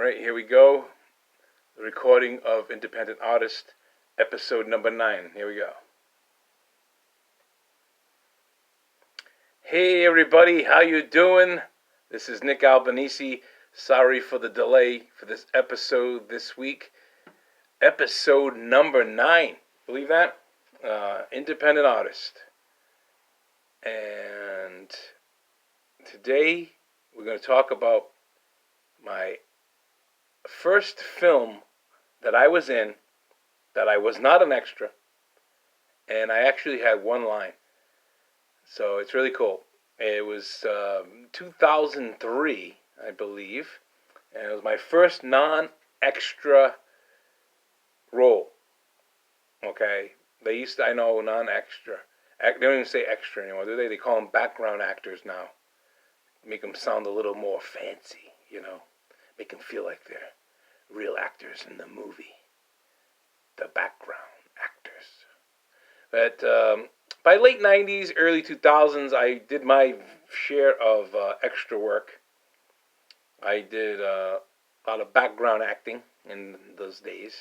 right, here we go. The recording of Independent Artist, episode number 9. Here we go. Hey everybody, how you doing? This is Nick Albanese. Sorry for the delay for this episode this week. Episode number 9. Believe that? Independent Artist. And today we're going to talk about my first film that I was in, that I was not an extra, and I actually had one line. So it's really cool. It was 2003, I believe, and it was my first non-extra role. Okay, I know non-extra. They don't even say extra anymore, do they? They call them background actors now. Make them sound a little more fancy, Make them feel like they're real actors in the movie. The background actors. But by late 90s, early 2000s, I did my share of extra work. I did a lot of background acting in those days.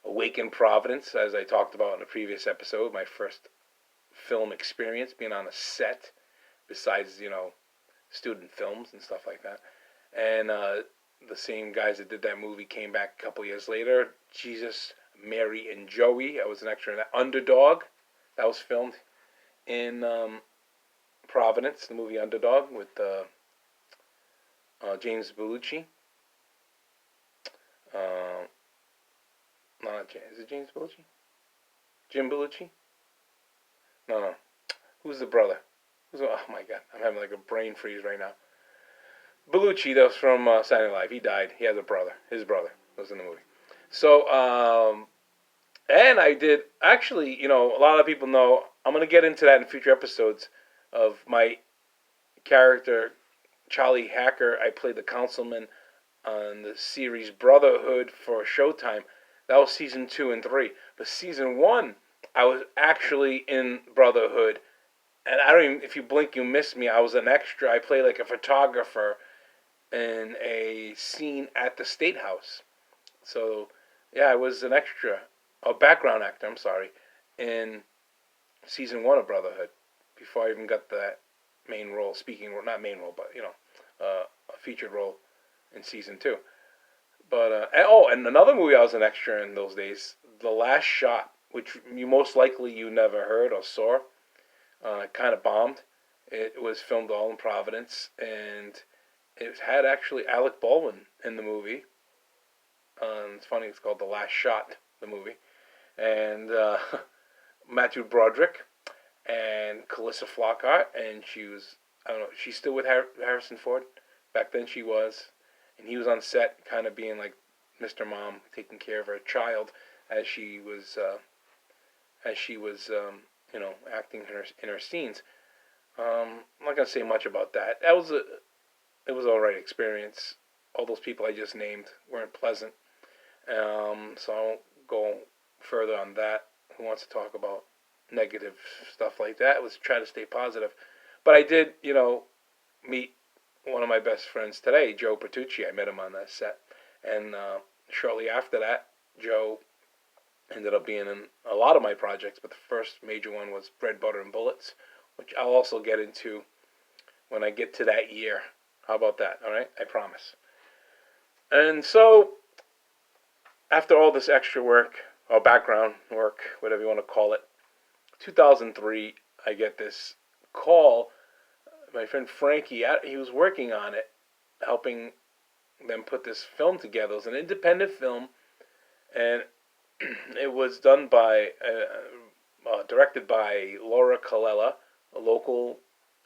Awake in Providence, as I talked about in a previous episode, my first film experience, being on a set, besides, student films and stuff like that. And the same guys that did that movie came back a couple years later. Jesus, Mary, and Joey. I was an extra in that. Underdog. That was filmed in Providence, the movie Underdog, with James Belushi. Not James. Is it James Belushi? Jim Belushi? No. Who's the brother? Oh my God, I'm having like a brain freeze right now. Belushi, that was from Saturday Night Live. He died. He has a brother. His brother was in the movie. So, and I did, actually, a lot of people know, I'm going to get into that in future episodes of my character, Charlie Hacker. I played the councilman on the series Brotherhood for Showtime. That was season 2 and 3. But season 1, I was actually in Brotherhood. And I don't even, if you blink, you miss me. I was an extra. I played like a photographer in a scene at the State House. So, yeah, I was an extra, a background actor, in season 1 of Brotherhood, before I even got that main role, speaking role, not main role, but, a featured role in season 2. But, and another movie I was an extra in those days, The Last Shot, which you never heard or saw. Kind of bombed. It was filmed all in Providence, and it had actually Alec Baldwin in the movie. It's funny, it's called The Last Shot, the movie. And Matthew Broderick and Calissa Flockhart, and she was, I don't know, she's still with Harrison Ford? Back then she was. And he was on set, kind of being like Mr. Mom, taking care of her child as she was acting in her scenes. I'm not gonna say much about that. It was an alright experience. All those people I just named weren't pleasant, so I won't go further on that. Who wants to talk about negative stuff like that? Let's try to stay positive. But I did, meet one of my best friends today, Joe Bertucci. I met him on that set, and shortly after that, Joe ended up being in a lot of my projects, but the first major one was Bread, Butter, and Bullets, which I'll also get into when I get to that year. How about that? All right? I promise. And so, after all this extra work, or background work, whatever you want to call it, 2003, I get this call. My friend Frankie, he was working on it, helping them put this film together. It was an independent film, and it was done by, directed by Laura Colella, a local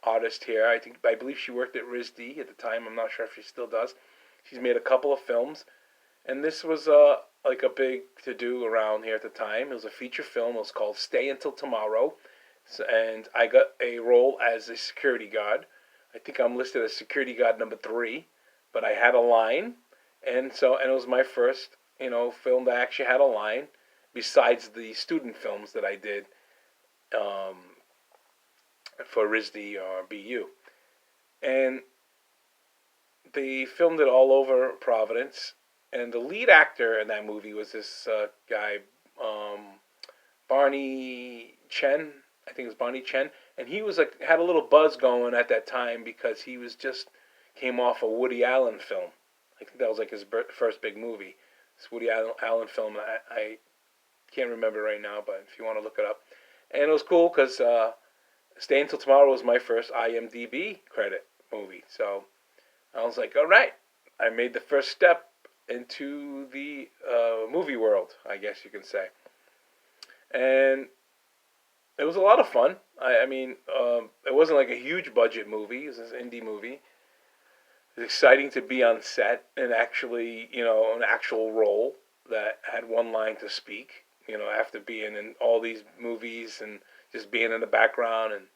artist here. I believe she worked at RISD at the time. I'm not sure if she still does. She's made a couple of films, and this was like a big to-do around here at the time. It was a feature film. It was called Stay Until Tomorrow, and I got a role as a security guard. I think I'm listed as security guard number 3, but I had a line, and it was my first film that actually had a line, besides the student films that I did for RISD or BU. And they filmed it all over Providence, and the lead actor in that movie was this guy, um, Barney Chen. I think it was Barney Chen, and he was like had a little buzz going at that time because he was just came off a Woody Allen film. I think that was like his first big movie. This Woody Allen film. I can't remember right now, but if you want to look it up, and it was cool because Stay Until Tomorrow was my first IMDb credit movie. So I was like, all right, I made the first step into the movie world, I guess you can say. And it was a lot of fun. I mean, it wasn't like a huge budget movie. It was an indie movie. It was exciting to be on set and actually, an actual role that had one line to speak. After being in all these movies and just being in the background and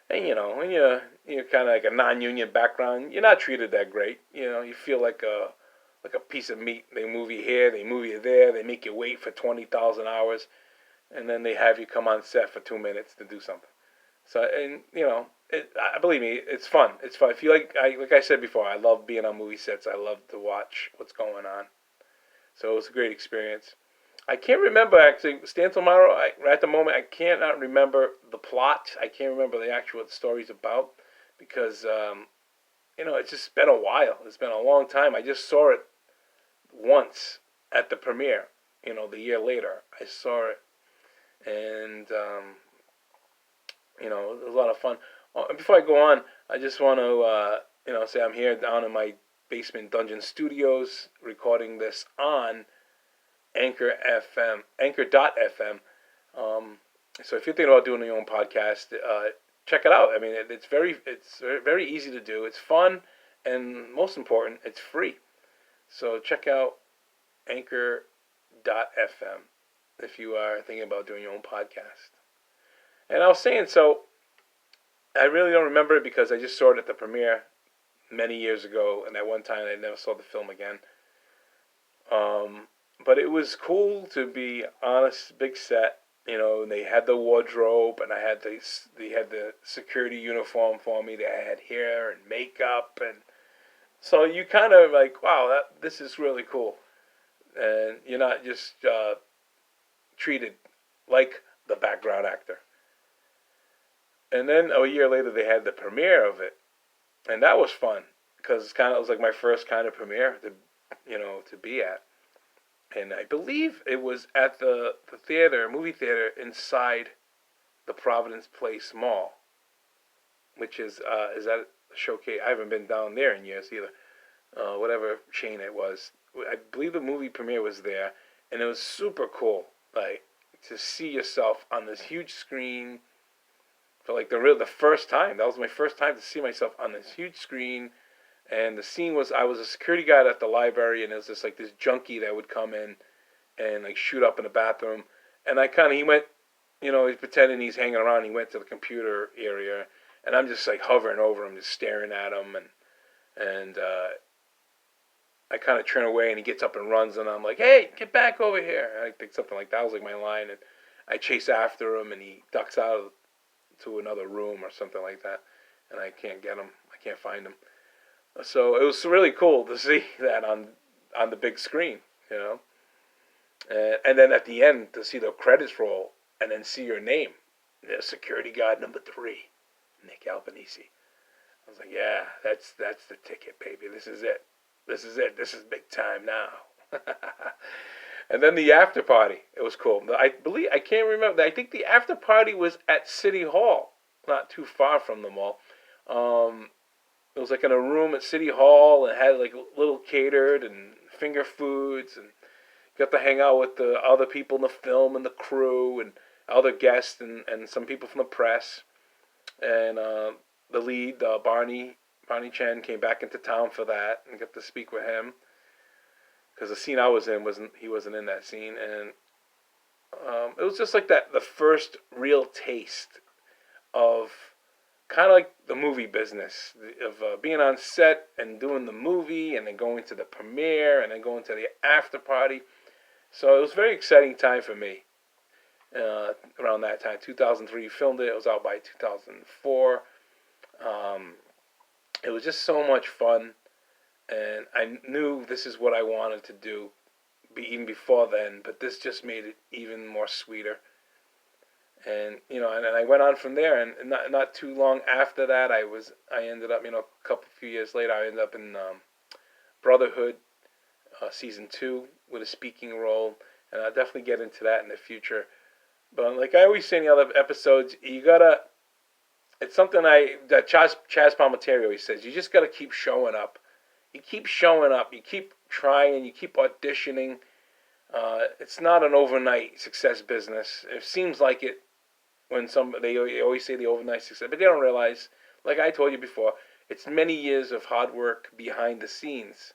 when you're kind of like a non-union background, you're not treated that great. You feel like a piece of meat. They move you here, they move you there, they make you wait for 20,000 hours, and then they have you come on set for 2 minutes to do something. So, and believe me, it's fun. It's fun. If you like I said before, I love being on movie sets. I love to watch what's going on. So it was a great experience. I can't remember actually. Stan Tomorrow. At the moment, I cannot remember the plot. I can't remember the actual story's about because it's just been a while. It's been a long time. I just saw it once at the premiere. The year later, I saw it, and it was a lot of fun. Before I go on, I just want to say I'm here down in my basement dungeon studios recording this on Anchor.fm. So if you're thinking about doing your own podcast, check it out. I mean, it's very easy to do. It's fun, and most important, it's free. So check out Anchor.fm if you are thinking about doing your own podcast. And I was saying, so I really don't remember it because I just saw it at the premiere many years ago, and at one time I never saw the film again. But it was cool to be on a big set, and they had the wardrobe, and they had the security uniform for me. They had hair and makeup, and so you kind of like, wow, this is really cool, and you're not just treated like the background actor. And then a year later, they had the premiere of it, and that was fun because it was like my first kind of premiere to be at. And I believe it was at the movie theater inside the Providence Place Mall, which is that a showcase? I haven't been down there in years either. Whatever chain it was, I believe the movie premiere was there, and it was super cool, like to see yourself on this huge screen for like the first time. That was my first time to see myself on this huge screen. And the scene was, I was a security guard at the library, and it was just like this junkie that would come in and like shoot up in the bathroom. And he went, he's pretending he's hanging around. He went to the computer area, and I'm just like hovering over him, just staring at him. And I kind of turn away, and he gets up and runs, and I'm like, hey, get back over here. And I think something like that was like my line. And I chase after him, and he ducks out to another room or something like that. And I can't get him. I can't find him. So it was really cool to see that on the big screen, and then at the end to see the credits roll and then see your name, security guard number 3, Nick Albanese. I was like, yeah, that's the ticket, baby. This is it. This is it. This is big time now. And then the after party, it was cool. I can't remember. I think the after party was at City Hall, not too far from the mall. It was like in a room at City Hall, and had like little catered and finger foods, and got to hang out with the other people in the film and the crew and other guests and some people from the press. And the lead, Barney Chen, came back into town for that and got to speak with him because the scene I was in he wasn't in that scene, and it was just like the first real taste of kind of like the movie business of being on set and doing the movie and then going to the premiere and then going to the after party. So it was a very exciting time for me around that time. 2003 filmed it. It was out by 2004. It was just so much fun. and I knew this is what I wanted to do, even before then. But this just made it even more sweeter. And and I went on from there, and not too long after that, I ended up, a few years later, I ended up in Brotherhood, season 2, with a speaking role, and I'll definitely get into that in the future. But like I always say in the other episodes, you gotta. It's something that Chaz Palminteri always says. You just gotta keep showing up. You keep showing up. You keep trying. You keep auditioning. It's not an overnight success business. It seems like it when they always say the overnight success, but they don't realize, like I told you before, it's many years of hard work behind the scenes.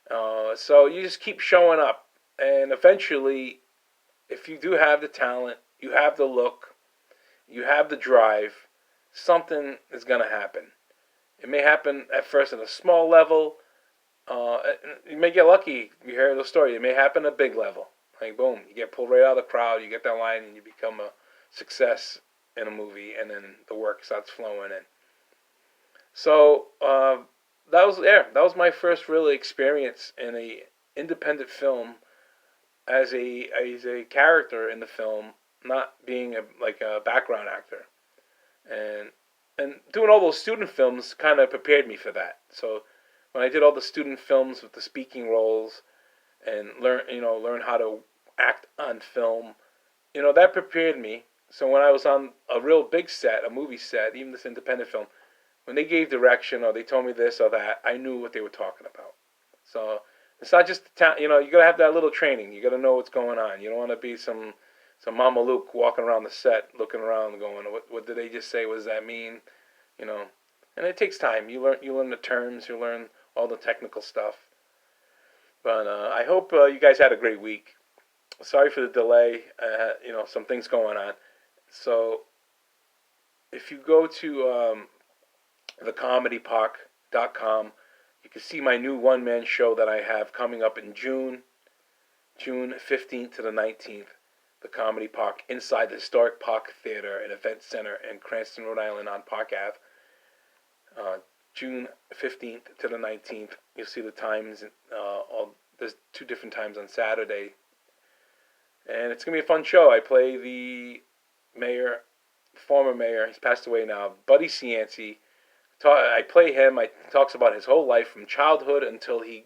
So you just keep showing up, and eventually, if you do have the talent, you have the look, you have the drive, something is gonna happen. It may happen at first at a small level. Uh, you may get lucky. You hear the story. It may happen at a big level. Like boom, you get pulled right out of the crowd. You get that line, and you become a success in a movie, and then the work starts flowing in. So that was my first really experience in a independent film as a character in the film, not being like a background actor, and doing all those student films kind of prepared me for that. So when I did all the student films with the speaking roles and learn how to act on film, that prepared me. So when I was on a real big set, a movie set, even this independent film, when they gave direction or they told me this or that, I knew what they were talking about. So it's not just the talent. You gotta have that little training. You gotta know what's going on. You don't want to be some Mama Luke walking around the set, looking around, going, "What did they just say? What does that mean?" You know. And it takes time. You learn the terms. You learn all the technical stuff. But I hope you guys had a great week. Sorry for the delay. Some things going on. So if you go to thecomedypark.com, you can see my new one-man show that I have coming up in June 15th to the 19th. The Comedy Park, inside the historic Park Theater and Event Center in Cranston, Rhode Island on Park Ave. June 15th to the 19th. You'll see the times. There's 2 different times on Saturday. And it's going to be a fun show. I play the mayor, former mayor. He's passed away now, Buddy Cianci. I play him. I talks about his whole life from childhood until he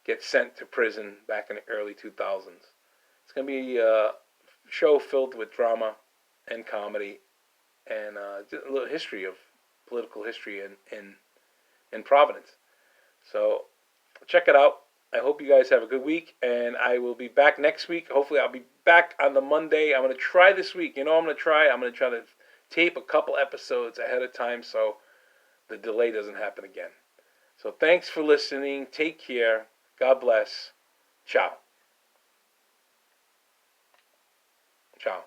gets sent to prison back in the early 2000s. It's going to be a show filled with drama and comedy and a little history of political history in Providence. So check it out. I hope you guys have a good week, and I will be back next week. Hopefully, I'll be back on the Monday. I'm going to try this week. I'm going to try. I'm going to try to tape a couple episodes ahead of time so the delay doesn't happen again. So thanks for listening. Take care. God bless. Ciao. Ciao.